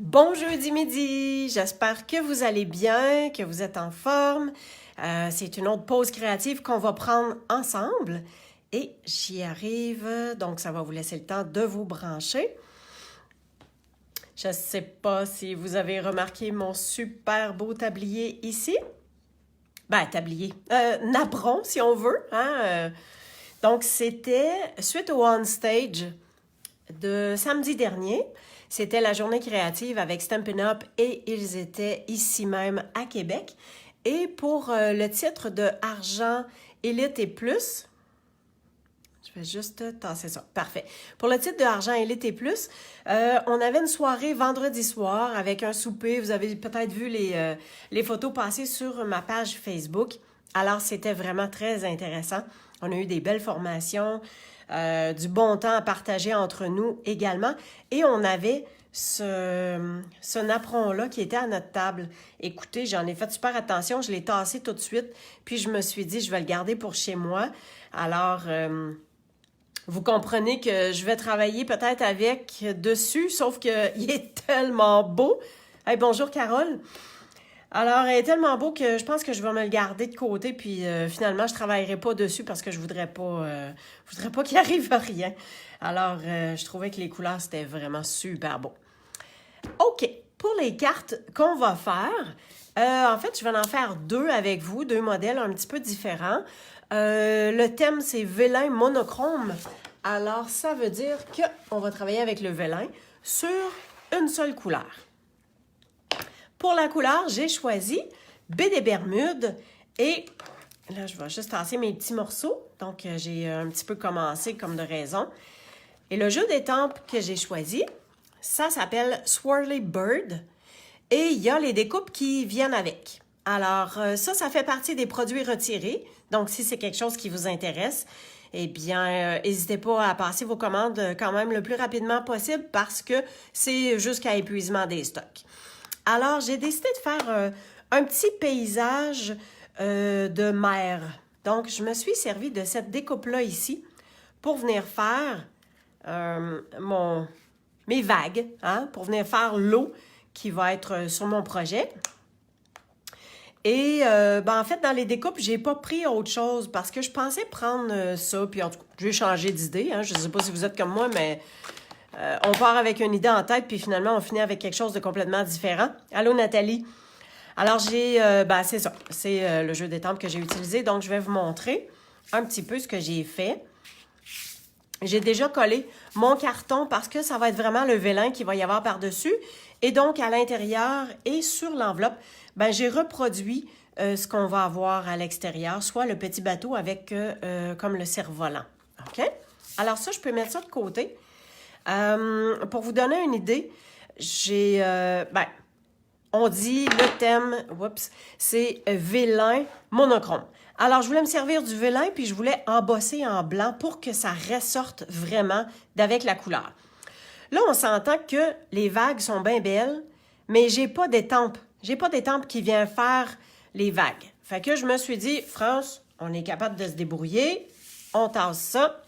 Bon jeudi midi, j'espère que vous allez bien, que vous êtes en forme. C'est une autre pause créative qu'on va prendre ensemble et j'y arrive, donc ça va vous laisser le temps de vous brancher. Je ne sais pas si vous avez remarqué mon super beau tablier ici. Ben, tablier, napperon si on veut. Hein? Donc, c'était suite au On Stage de samedi dernier. C'était la journée créative avec Stampin' Up et ils étaient ici même à Québec. Et pour le titre de Argent, Élite et Plus, je vais juste tasser ça. Parfait. Pour le titre de Argent, Élite et Plus, on avait une soirée vendredi soir avec un souper. Vous avez peut-être vu les photos passer sur ma page Facebook. Alors, c'était vraiment très intéressant. On a eu des belles formations. Du bon temps à partager entre nous également. Et on avait ce napperon-là qui était à notre table. Écoutez, j'en ai fait super attention, je l'ai tassé tout de suite, puis je me suis dit, je vais le garder pour chez moi. Alors, vous comprenez que je vais travailler peut-être avec dessus, sauf qu'il est tellement beau. Hey, bonjour Carole. Alors, il est tellement beau que je pense que je vais me le garder de côté, puis finalement, je ne travaillerai pas dessus parce que je voudrais pas qu'il arrive à rien. Alors, je trouvais que les couleurs, c'était vraiment super beau. OK, pour les cartes qu'on va faire, en fait, je vais en faire deux avec vous, deux modèles un petit peu différents. Le thème, c'est vélin monochrome. Alors, ça veut dire qu'on va travailler avec le vélin sur une seule couleur. Pour la couleur, j'ai choisi baie des Bermudes et là, je vais juste tasser mes petits morceaux. Donc, j'ai un petit peu commencé comme de raison. Et le jeu d'étampes que j'ai choisi, ça s'appelle Swirly Bird et il y a les découpes qui viennent avec. Alors, ça fait partie des produits retirés. Donc, si c'est quelque chose qui vous intéresse, eh bien, n'hésitez pas à passer vos commandes quand même le plus rapidement possible parce que c'est jusqu'à épuisement des stocks. Alors, j'ai décidé de faire un petit paysage de mer. Donc, je me suis servi de cette découpe-là ici pour venir faire mes vagues, hein, pour venir faire l'eau qui va être sur mon projet. Et en fait, dans les découpes, j'ai pas pris autre chose parce que je pensais prendre ça, puis en tout cas, j'ai changé d'idée. Hein, je ne sais pas si vous êtes comme moi, mais... on part avec une idée en tête, puis finalement, on finit avec quelque chose de complètement différent. Allô, Nathalie? Alors, c'est ça. C'est le jeu d'étampes que j'ai utilisé. Donc, je vais vous montrer un petit peu ce que j'ai fait. J'ai déjà collé mon carton parce que ça va être vraiment le vélin qu'il va y avoir par-dessus. Et donc, à l'intérieur et sur l'enveloppe, j'ai reproduit ce qu'on va avoir à l'extérieur, soit le petit bateau avec comme le cerf-volant. OK? Alors ça, je peux mettre ça de côté. Pour vous donner une idée, on dit le thème, c'est vélin monochrome. Alors, je voulais me servir du vélin, puis je voulais embosser en blanc pour que ça ressorte vraiment d'avec la couleur. Là, on s'entend que les vagues sont bien belles, mais j'ai pas d'étampe. J'ai pas d'étampe qui vient faire les vagues. Fait que je me suis dit, France, on est capable de se débrouiller, on tasse ça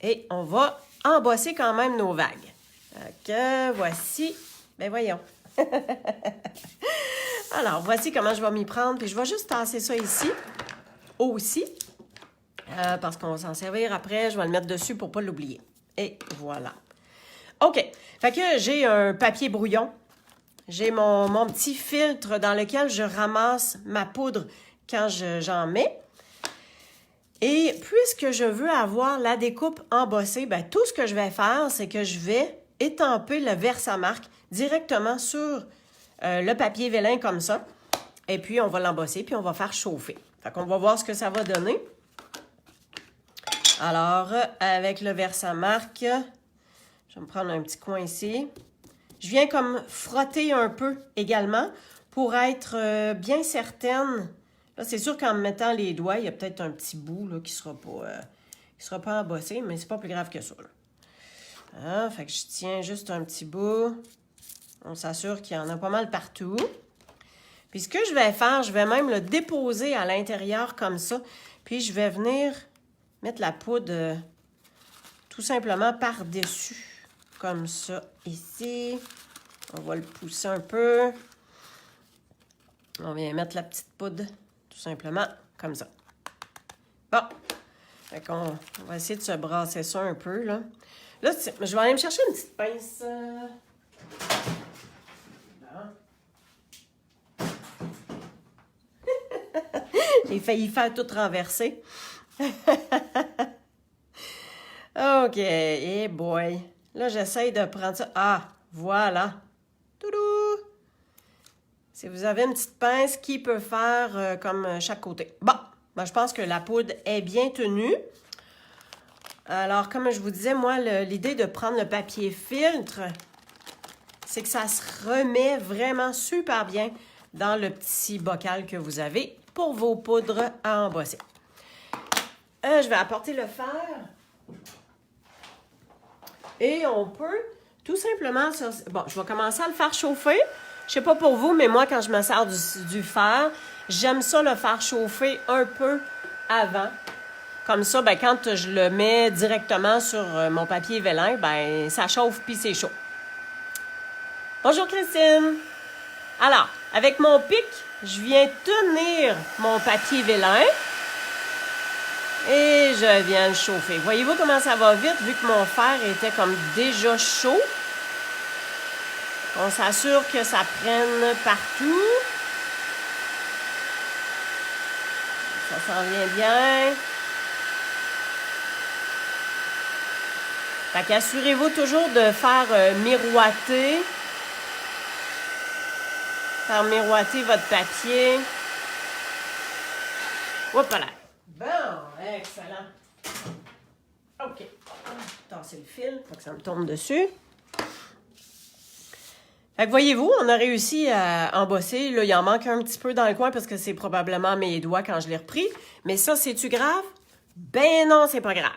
et on va embosser quand même nos vagues. Donc, voici. Ben voyons. Alors, voici comment je vais m'y prendre. Puis je vais juste tasser ça ici, aussi, parce qu'on va s'en servir après. Je vais le mettre dessus pour ne pas l'oublier. Et voilà. OK. Fait que j'ai un papier brouillon. J'ai mon petit filtre dans lequel je ramasse ma poudre quand j'en mets. Et puisque je veux avoir la découpe embossée, tout ce que je vais faire, c'est que je vais étamper le Versamark directement sur le papier vélin comme ça. Et puis, on va l'embosser, puis on va faire chauffer. Fait qu'on va voir ce que ça va donner. Alors, avec le Versamark, je vais me prendre un petit coin ici. Je viens comme frotter un peu également pour être bien certaine. Là, c'est sûr qu'en me mettant les doigts, il y a peut-être un petit bout là, qui sera pas embossé, mais c'est pas plus grave que ça. Là. Fait que je tiens juste un petit bout. On s'assure qu'il y en a pas mal partout. Puis ce que je vais faire, je vais même le déposer à l'intérieur comme ça. Puis je vais venir mettre la poudre tout simplement par-dessus. Comme ça, ici. On va le pousser un peu. On vient mettre la petite poudre, tout simplement, comme ça. Bon. Fait qu'on va essayer de se brasser ça un peu, là. Là, je vais aller me chercher une petite pince. J'ai failli faire tout renverser. OK. Eh boy. Là, j'essaye de prendre ça. Ah, voilà. Toudou! Si vous avez une petite pince qui peut faire comme chaque côté. Bon, ben, je pense que la poudre est bien tenue. Alors, comme je vous disais, moi, l'idée de prendre le papier filtre, c'est que ça se remet vraiment super bien dans le petit bocal que vous avez pour vos poudres à embosser. Je vais apporter le fer. Et on peut tout simplement... Bon, je vais commencer à le faire chauffer. Je sais pas pour vous, mais moi, quand je me sers du fer, j'aime ça le faire chauffer un peu avant. Comme ça, ben, quand je le mets directement sur mon papier vélin, ben, ça chauffe puis c'est chaud. Bonjour Christine! Alors, avec mon pic, je viens tenir mon papier vélin et je viens le chauffer. Voyez-vous comment ça va vite vu que mon fer était comme déjà chaud? On s'assure que ça prenne partout. Ça s'en vient bien. Fait qu'assurez-vous toujours de faire miroiter. Faire miroiter votre papier. Hop là. Bon, excellent. OK. Tasser le fil, faut que ça me tombe dessus. Fait que voyez-vous, on a réussi à embosser. Là, il en manque un petit peu dans le coin parce que c'est probablement mes doigts quand je l'ai repris. Mais ça, c'est-tu grave? Ben non, c'est pas grave.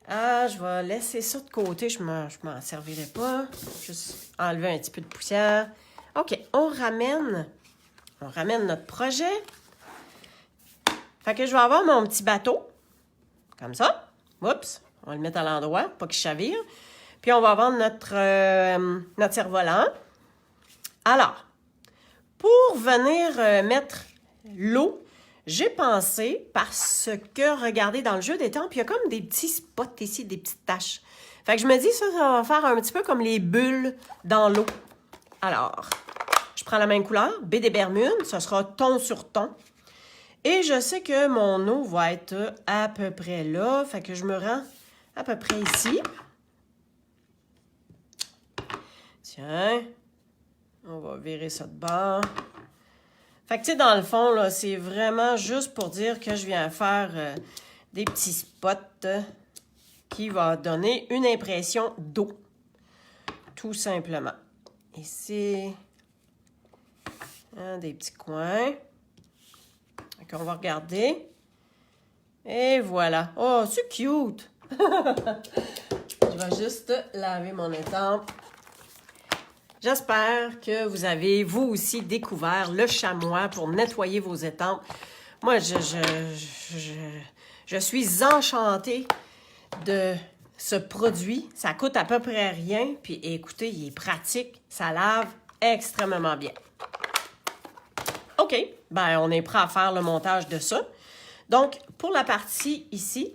Ah, je vais laisser ça de côté. Je m'en servirai pas. Juste enlever un petit peu de poussière. OK, on ramène notre projet. Fait que je vais avoir mon petit bateau. Comme ça. Oups, on va le mettre à l'endroit, pas qu'il chavire. Puis on va avoir notre cerf-volant. Alors, pour venir mettre l'eau, j'ai pensé, parce que, regardez, dans le jeu des temps, puis il y a comme des petits spots ici, des petites taches. Fait que je me dis, ça va faire un petit peu comme les bulles dans l'eau. Alors, je prends la même couleur, baie des Bermudes, ce sera ton sur ton. Et je sais que mon eau va être à peu près là, fait que je me rends à peu près ici. Tiens, on va virer ça de bord. Fait que, tu sais, dans le fond, là, c'est vraiment juste pour dire que je viens faire des petits spots qui vont donner une impression d'eau. Tout simplement. Ici, hein, des petits coins. Fait qu'on va regarder. Et voilà. Oh, c'est cute! Je vais juste laver mon étampe. J'espère que vous avez, vous aussi, découvert le chamois pour nettoyer vos étampes. Moi, je suis enchantée de ce produit. Ça coûte à peu près rien. Puis écoutez, il est pratique. Ça lave extrêmement bien. OK, ben on est prêt à faire le montage de ça. Donc, pour la partie ici,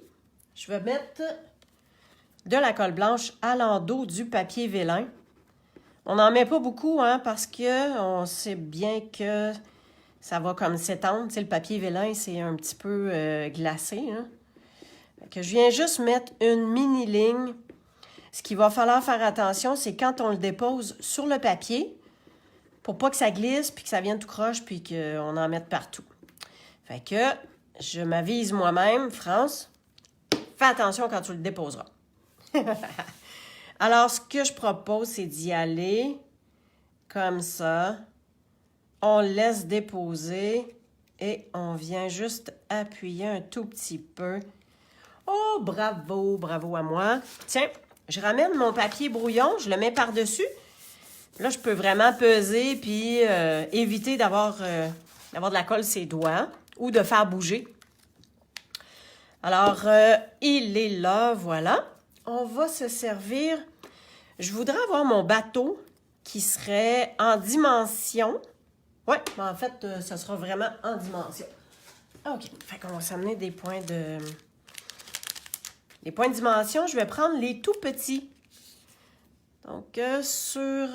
je vais mettre de la colle blanche à l'endos du papier vélin. On n'en met pas beaucoup, hein, parce qu'on sait bien que ça va comme s'étendre. Tu sais, le papier vélin, c'est un petit peu glacé. Hein. Que je viens juste mettre une mini-ligne. Ce qu'il va falloir faire attention, c'est quand on le dépose sur le papier, pour pas que ça glisse, puis que ça vienne tout croche, puis qu'on en mette partout. Fait que je m'avise moi-même, France, fais attention quand tu le déposeras. Alors, ce que je propose, c'est d'y aller comme ça. On laisse déposer et on vient juste appuyer un tout petit peu. Oh, bravo, bravo à moi. Tiens, je ramène mon papier brouillon, je le mets par-dessus. Là, je peux vraiment peser puis éviter d'avoir de la colle sur les doigts ou de faire bouger. Alors, il est là, voilà. On va se servir. Je voudrais avoir mon bateau qui serait en dimension. Oui, mais en fait, ça sera vraiment en dimension. OK, fait qu'on va s'amener des points de... Les points de dimension, je vais prendre les tout petits. Donc, sur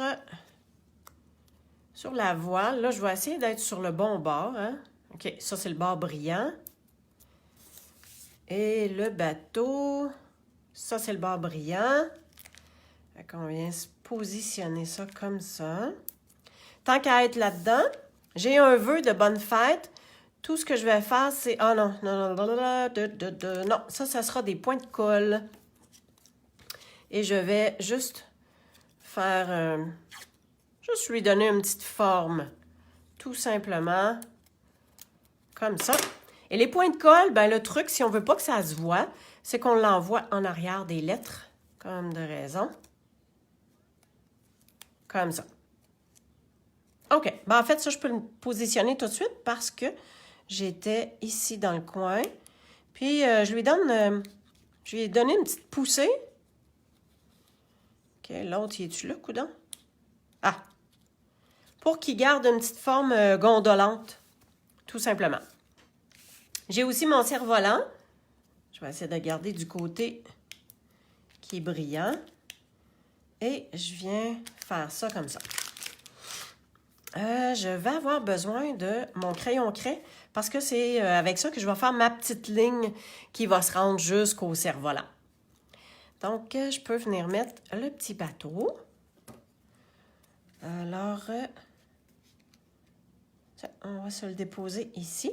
la voile, là, je vais essayer d'être sur le bon bord. Hein? OK, ça, c'est le bord brillant. Et le bateau, ça, c'est le bord brillant. Fait qu'on vient se positionner ça comme ça. Tant qu'à être là-dedans, j'ai un vœu de bonne fête. Tout ce que je vais faire, c'est... Ah non, non, non, non, non, ça sera des points de colle. Et je vais juste faire... juste lui donner une petite forme. Tout simplement. Comme ça. Et les points de colle, ben le truc, si on veut pas que ça se voit, c'est qu'on l'envoie en arrière des lettres. Comme de raison. Comme ça. OK. Ben en fait, ça, je peux le positionner tout de suite parce que j'étais ici dans le coin. Puis, je lui ai donné une petite poussée. OK, l'autre, il est-tu là, coudonc? Ah! Pour qu'il garde une petite forme gondolante, tout simplement. J'ai aussi mon cerf-volant. Je vais essayer de garder du côté qui est brillant. Et je viens faire ça comme ça. Je vais avoir besoin de mon crayon craie parce que c'est avec ça que je vais faire ma petite ligne qui va se rendre jusqu'au cerf-volant. Donc, je peux venir mettre le petit bateau. Alors, on va se le déposer ici.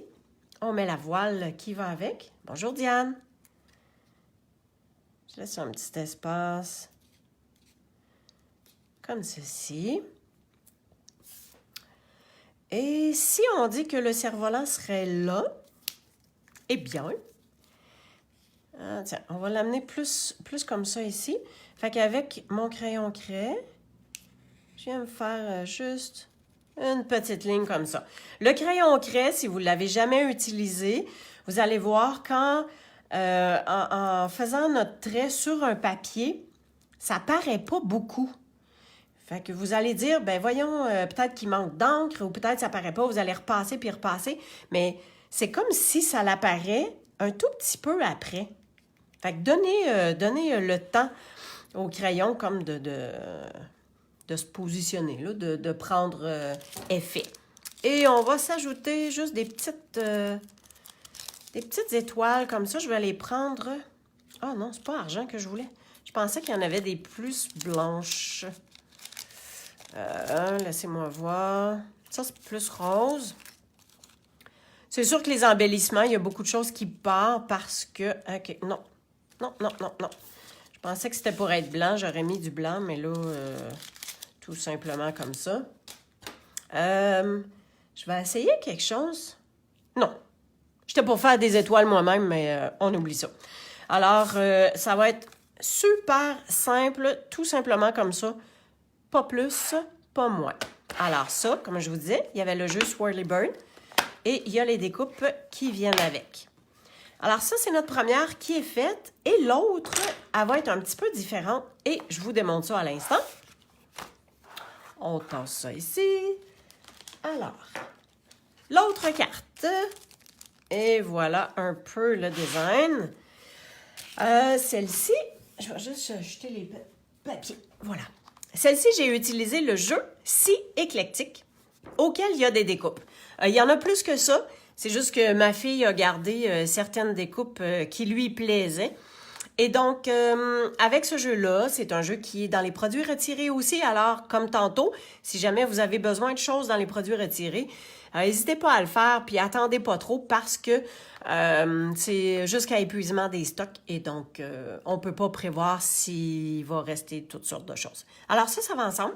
On met la voile qui va avec. Bonjour Diane. Je laisse un petit espace comme ceci. Et si on dit que le cerf-volant serait là, eh bien, tiens, on va l'amener plus comme ça ici. Fait qu'avec mon crayon craie, je viens me faire juste une petite ligne comme ça. Le crayon craie, si vous ne l'avez jamais utilisé, vous allez voir quand, en faisant notre trait sur un papier, ça paraît pas beaucoup. Fait que vous allez dire, ben voyons, peut-être qu'il manque d'encre ou peut-être ça paraît pas, vous allez repasser puis repasser, mais c'est comme si ça l'apparaît un tout petit peu après. Fait que donnez le temps au crayon comme de se positionner, là, de prendre effet. Et on va s'ajouter juste des petites étoiles comme ça. Je vais les prendre... Ah non, c'est pas argent que je voulais. Je pensais qu'il y en avait des plus blanches. Laissez-moi voir. Ça, c'est plus rose. C'est sûr que les embellissements, il y a beaucoup de choses qui partent parce que... OK, non. Non. Je pensais que c'était pour être blanc. J'aurais mis du blanc, mais là, tout simplement comme ça. Je vais essayer quelque chose. Non. J'étais pour faire des étoiles moi-même, mais on oublie ça. Alors, ça va être super simple, tout simplement comme ça. Pas plus, pas moins. Alors ça, comme je vous disais, il y avait le jeu Swirly Bird et il y a les découpes qui viennent avec. Alors ça, c'est notre première qui est faite et l'autre, elle va être un petit peu différente et je vous démontre ça à l'instant. On tasse ça ici. Alors, l'autre carte. Et voilà un peu le design. Celle-ci, je vais juste jeter les papiers. Voilà. Celle-ci, j'ai utilisé le jeu Si éclectique, auquel il y a des découpes. Il y en a plus que ça. C'est juste que ma fille a gardé certaines découpes qui lui plaisaient. Et donc, avec ce jeu-là, c'est un jeu qui est dans les produits retirés aussi. Alors, comme tantôt, si jamais vous avez besoin de choses dans les produits retirés, n'hésitez pas à le faire, puis attendez pas trop parce que c'est jusqu'à épuisement des stocks et donc on peut pas prévoir s'il va rester toutes sortes de choses. Alors ça va ensemble.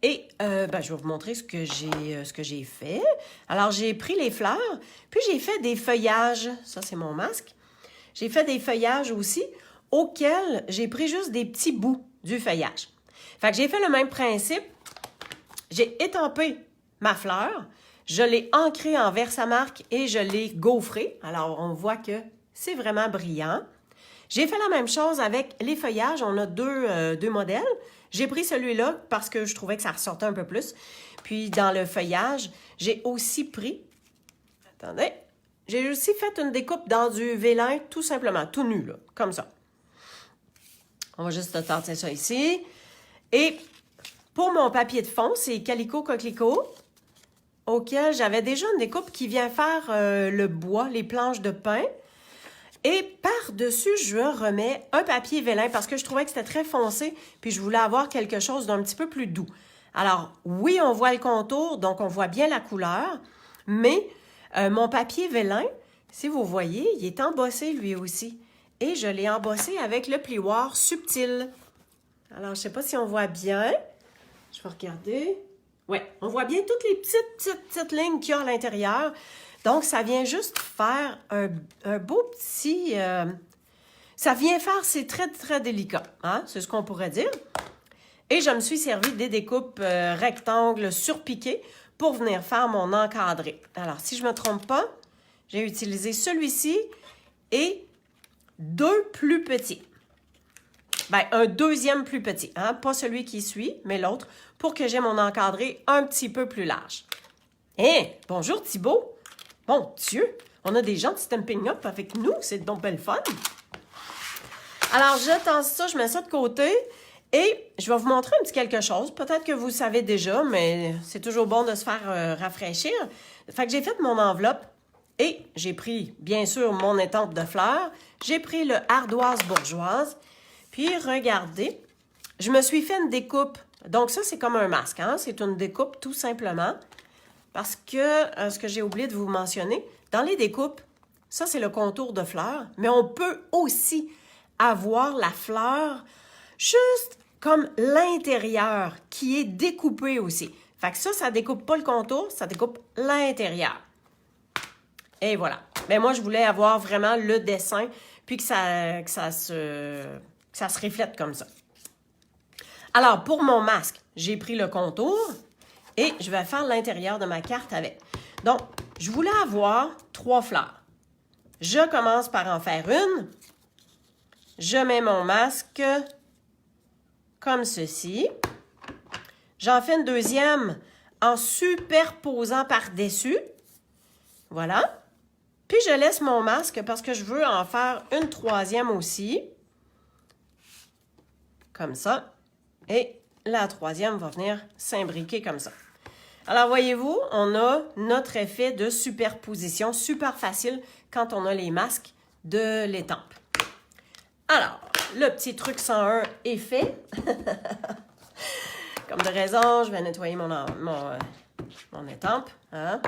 Et je vais vous montrer ce que j'ai fait. Alors, j'ai pris les fleurs, puis j'ai fait des feuillages. Ça, c'est mon masque. J'ai fait des feuillages aussi, auxquels j'ai pris juste des petits bouts du feuillage. Fait que j'ai fait le même principe. J'ai étampé ma fleur, je l'ai ancrée en Versamark et je l'ai gaufrée. Alors, on voit que c'est vraiment brillant. J'ai fait la même chose avec les feuillages. On a deux modèles. J'ai pris celui-là parce que je trouvais que ça ressortait un peu plus. Puis dans le feuillage, j'ai aussi pris... Attendez. J'ai aussi fait une découpe dans du vélin, tout simplement, tout nu, là, comme ça. On va juste tenter ça ici. Et pour mon papier de fond, c'est Calico Coquelicot, auquel j'avais déjà une découpe qui vient faire le bois, les planches de pin. Et par-dessus, je remets un papier vélin parce que je trouvais que c'était très foncé, puis je voulais avoir quelque chose d'un petit peu plus doux. Alors, oui, on voit le contour, donc on voit bien la couleur, mais mon papier vélin, si vous voyez, il est embossé lui aussi. Et je l'ai embossé avec le plioir subtil. Alors, je ne sais pas si on voit bien. Je vais regarder. Oui, on voit bien toutes les petites lignes qu'il y a à l'intérieur. Donc, ça vient juste faire un beau petit... ça vient faire, c'est très, très délicat. Hein? C'est ce qu'on pourrait dire. Et je me suis servi des découpes rectangles surpiquées pour venir faire mon encadré. Alors, si je ne me trompe pas, j'ai utilisé celui-ci et deux plus petits. Bien, un deuxième plus petit, hein? Pas celui qui suit, mais l'autre, pour que j'ai mon encadré un petit peu plus large. Hé, bonjour Thibaut! Mon Dieu, on a des gens de Stampin' Up avec nous, c'est donc belle fun! Alors, je tends ça, je mets ça de côté et je vais vous montrer un petit quelque chose. Peut-être que vous le savez déjà, mais c'est toujours bon de se faire rafraîchir. Fait que j'ai fait mon enveloppe et j'ai pris, bien sûr, mon étampe de fleurs. J'ai pris le ardoise bourgeoise. Puis, regardez, je me suis fait une découpe. Donc, ça, c'est comme un masque, hein? C'est une découpe, tout simplement. Parce que, ce que j'ai oublié de vous mentionner, dans les découpes, ça, c'est le contour de fleurs. Mais on peut aussi avoir la fleur juste comme l'intérieur qui est découpé aussi. Fait que ça découpe pas le contour, ça découpe l'intérieur. Et voilà. Mais moi, je voulais avoir vraiment le dessin, puis que ça se reflète comme ça. Alors, pour mon masque, j'ai pris le contour et je vais faire l'intérieur de ma carte avec. Donc, je voulais avoir 3 fleurs. Je commence par en faire une. Je mets mon masque comme ceci. J'en fais une deuxième en superposant par-dessus. Voilà. Puis, je laisse mon masque parce que je veux en faire une troisième aussi. Comme ça. Et la troisième va venir s'imbriquer comme ça. Alors, voyez-vous, on a notre effet de superposition super facile quand on a les masques de l'étampe. Alors, le petit truc 101 est fait. Comme de raison, je vais nettoyer mon étampe. Hein?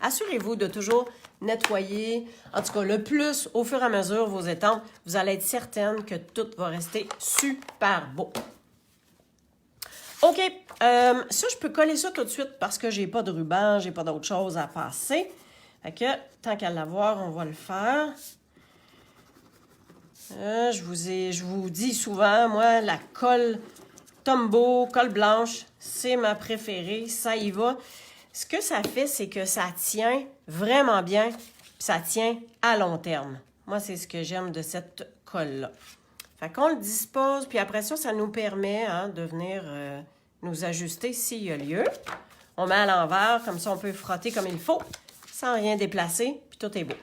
Assurez-vous de toujours nettoyer, en tout cas le plus au fur et à mesure vos étampes. Vous allez être certaine que tout va rester super beau. OK, ça, je peux coller ça tout de suite parce que j'ai pas de ruban, j'ai pas d'autre chose à passer. Fait que, tant qu'à l'avoir, on va le faire. Je vous dis souvent, moi, la colle Tombow, colle blanche, c'est ma préférée, ça y va. Ce que ça fait, c'est que ça tient vraiment bien, puis ça tient à long terme. Moi, c'est ce que j'aime de cette colle-là. Fait qu'on le dispose, puis après ça, ça nous permet de venir nous ajuster s'il y a lieu. On met à l'envers, comme ça on peut frotter comme il faut, sans rien déplacer, puis tout est beau.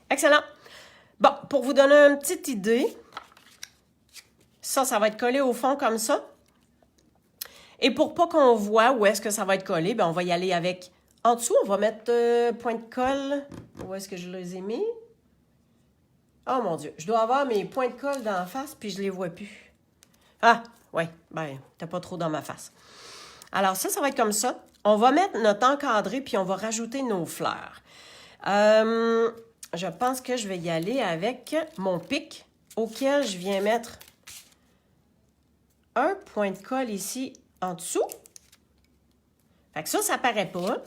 Excellent! Bon, pour vous donner une petite idée, ça va être collé au fond comme ça. Et pour pas qu'on voit où est-ce que ça va être collé, bien, on va y aller avec... En dessous, on va mettre point de colle. Où est-ce que je les ai mis? Oh mon Dieu, je dois avoir mes points de colle dans la face, puis je les vois plus. Ah, ouais, ben, t'es pas trop dans ma face. Alors ça va être comme ça. On va mettre notre encadré, puis on va rajouter nos fleurs. Je pense que je vais y aller avec mon pic, auquel je viens mettre un point de colle ici en dessous. Fait que ça paraît pas.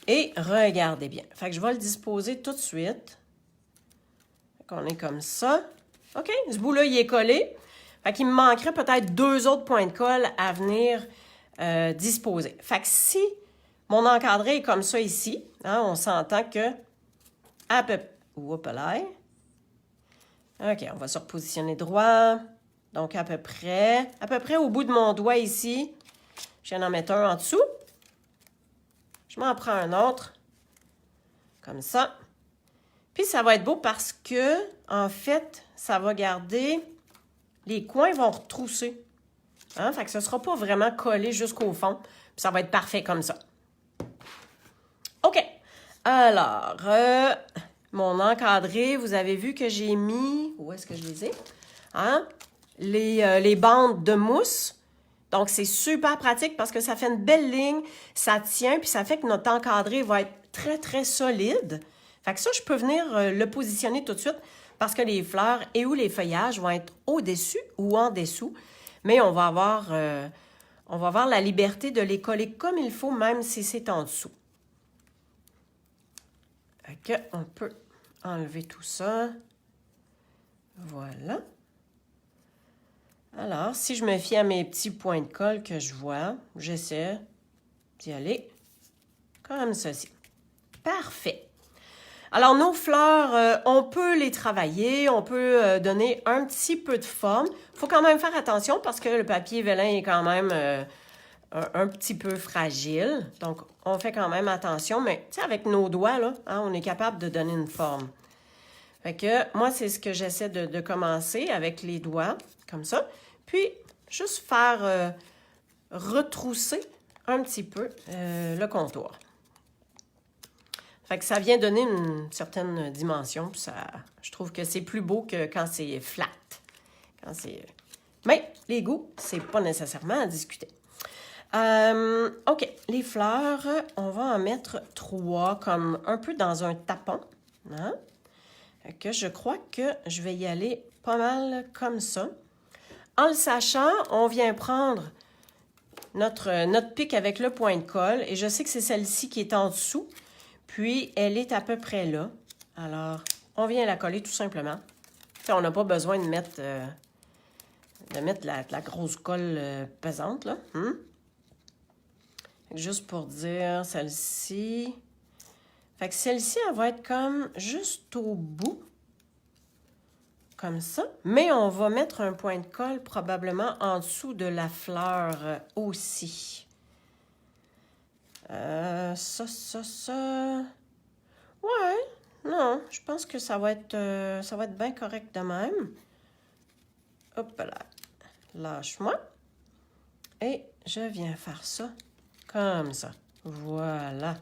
Et regardez bien. Fait que je vais le disposer tout de suite. Fait qu'on est comme ça. OK, ce bout-là, il est collé. Fait qu'il me manquerait peut-être 2 autres points de colle à venir disposer. Fait que si mon encadré est comme ça ici, hein, on s'entend que à peu... Oups là. OK, on va se repositionner droit. Donc, à peu près au bout de mon doigt ici. Je viens d'en mettre un en dessous. Je m'en prends un autre. Comme ça. Puis, ça va être beau parce que, en fait, ça va garder... Les coins vont retrousser. Hein? Fait que ce ne sera pas vraiment collé jusqu'au fond. Puis, ça va être parfait comme ça. OK. Alors, mon encadré, vous avez vu que j'ai mis... Où est-ce que je les ai? Hein? Les bandes de mousse. Donc, c'est super pratique parce que ça fait une belle ligne, ça tient, puis ça fait que notre encadré va être très, très solide. Fait que ça, je peux venir le positionner tout de suite parce que les fleurs et ou les feuillages vont être au-dessus ou en dessous. Mais on va avoir la liberté de les coller comme il faut, même si c'est en dessous. Fait que on peut enlever tout ça. Voilà. Alors, si je me fie à mes petits points de colle que je vois, j'essaie d'y aller comme ceci. Parfait. Alors, nos fleurs, on peut les travailler, on peut donner un petit peu de forme. Il faut quand même faire attention parce que le papier vélin est quand même un petit peu fragile. Donc, on fait quand même attention, mais tu sais, avec nos doigts, là, hein, on est capable de donner une forme. Fait que moi, c'est ce que j'essaie de commencer avec les doigts, comme ça. Puis, juste faire retrousser un petit peu le contour. Fait que ça vient donner une certaine dimension. Puis ça, je trouve que c'est plus beau que quand c'est flat. Mais les goûts, c'est pas nécessairement à discuter. OK, les fleurs, on va en mettre 3, comme un peu dans un tapon. Hein? Fait que je crois que je vais y aller pas mal comme ça. En le sachant, on vient prendre notre pic avec le point de colle. Et je sais que c'est celle-ci qui est en dessous. Puis, elle est à peu près là. Alors, on vient la coller tout simplement. T'sais, on n'a pas besoin de mettre la grosse colle pesante, là. Juste pour dire, celle-ci... Fait que celle-ci, elle va être comme juste au bout. Comme ça. Mais on va mettre un point de colle probablement en dessous de la fleur aussi. Ça. Ouais, non, je pense que ça va être bien correct de même. Hop là. Lâche-moi. Et je viens faire ça comme ça. Voilà.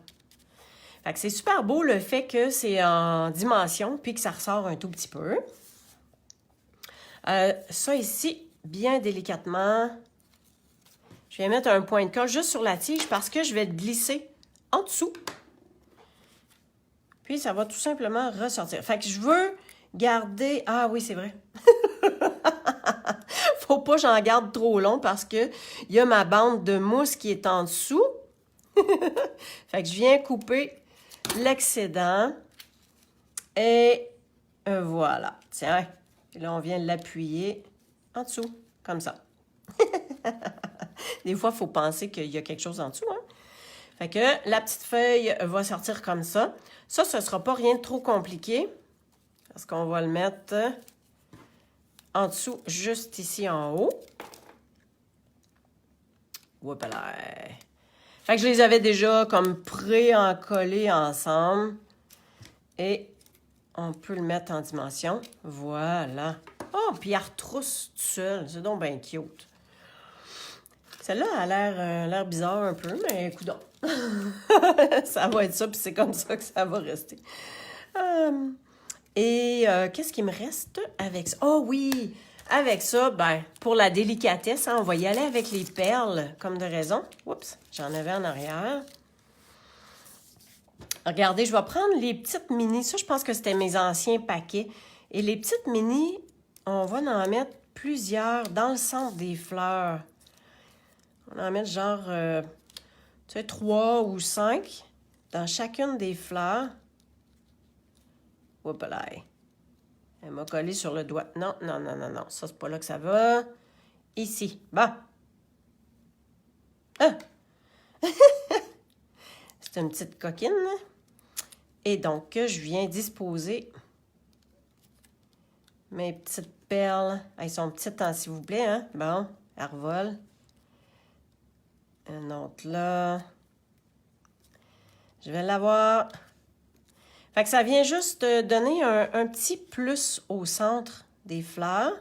Fait que c'est super beau le fait que c'est en dimension puis que ça ressort un tout petit peu. Ça ici, bien délicatement, je vais mettre un point de colle juste sur la tige parce que je vais glisser en dessous. Puis, ça va tout simplement ressortir. Fait que je veux garder... Ah oui, c'est vrai. Faut pas que j'en garde trop long parce que il y a ma bande de mousse qui est en dessous. Fait que je viens couper l'excédent. Et voilà. Tiens. Et là, on vient l'appuyer en dessous, comme ça. Des fois, il faut penser qu'il y a quelque chose en dessous. Hein? Fait que la petite feuille va sortir comme ça. Ça, ce ne sera pas rien de trop compliqué. Parce qu'on va le mettre en dessous, juste ici en haut. Voilà. Fait que je les avais déjà comme pré-encollés ensemble. Et on peut le mettre en dimension. Voilà. Oh, puis elle retrousse tout seul. C'est donc bien cute. Celle-là a l'air bizarre un peu, mais coudonc. Ça va être ça, puis c'est comme ça que ça va rester. Qu'est-ce qui me reste avec ça? Oh oui! Avec ça, ben, pour la délicatesse, hein, on va y aller avec les perles, comme de raison. Oups, j'en avais en arrière. Regardez, je vais prendre les petites mini. Ça, je pense que c'était mes anciens paquets. Et les petites mini, on va en mettre plusieurs dans le centre des fleurs. On va en mettre genre, tu sais, 3 ou 5 dans chacune des fleurs. Oups là. Elle m'a collé sur le doigt. Non. Ça, c'est pas là que ça va. Ici. Bon. Ah! C'est une petite coquine. Et donc, je viens disposer Mes petites perles. Elles sont petites, hein, s'il vous plaît, hein? Bon, elles revolent. Une autre là. Je vais l'avoir. Fait que ça vient juste donner un petit plus au centre des fleurs.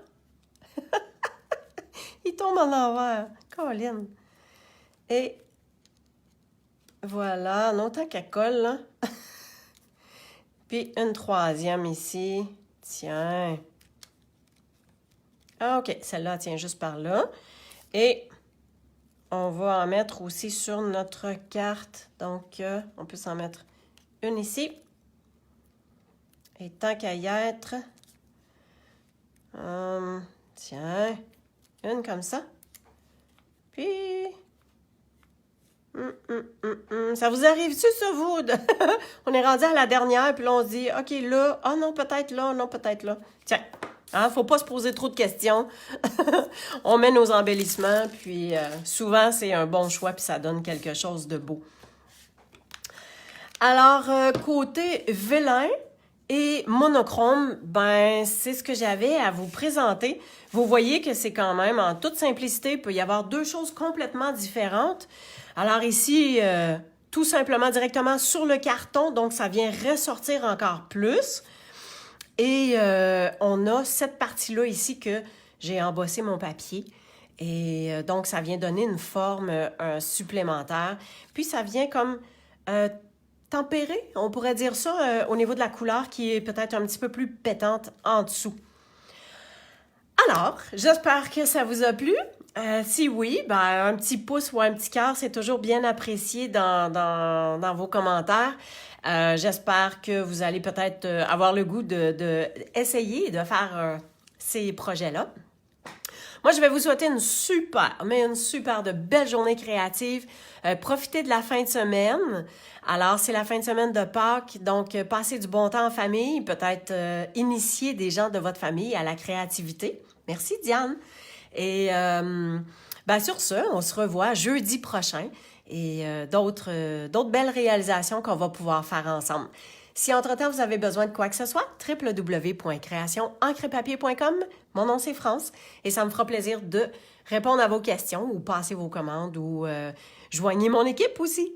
Il tombe en envers. Colline. Et voilà, en autant qu'elle colle, là. Puis une troisième ici. Tiens. Ah, OK, celle-là tient juste par là. Et on va en mettre aussi sur notre carte. Donc, on peut s'en mettre une ici. Et tant qu'à y être, tiens, une comme ça. Puis, ça vous arrive-tu, ça, vous? On est rendu à la dernière, puis là, on se dit, OK, là, oh non, peut-être là, non, peut-être là. Tiens, hein, faut pas se poser trop de questions. On met nos embellissements, puis souvent, c'est un bon choix, puis ça donne quelque chose de beau. Alors, côté vélin et monochrome, ben c'est ce que j'avais à vous présenter. Vous voyez que c'est quand même, en toute simplicité, il peut y avoir deux choses complètement différentes. Alors ici, tout simplement directement sur le carton, donc ça vient ressortir encore plus. Et on a cette partie-là ici que j'ai embossé mon papier. Et donc, ça vient donner une forme supplémentaire. Puis, ça vient comme tempérer, on pourrait dire ça, au niveau de la couleur qui est peut-être un petit peu plus pétante en dessous. Alors, j'espère que ça vous a plu. Si oui, ben, un petit pouce ou un petit cœur, c'est toujours bien apprécié dans vos commentaires. J'espère que vous allez peut-être avoir le goût d'essayer de faire ces projets-là. Moi, je vais vous souhaiter une super de belle journée créative. Profitez de la fin de semaine. Alors, c'est la fin de semaine de Pâques, donc passez du bon temps en famille, peut-être initier des gens de votre famille à la créativité. Merci, Diane. Et ben, sur ce, on se revoit jeudi prochain et d'autres belles réalisations qu'on va pouvoir faire ensemble. Si entre-temps, vous avez besoin de quoi que ce soit, www.créationencrepapier.com. Mon nom, c'est France et ça me fera plaisir de répondre à vos questions ou passer vos commandes ou joignez mon équipe aussi.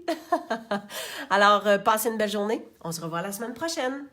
Alors, passez une belle journée. On se revoit la semaine prochaine.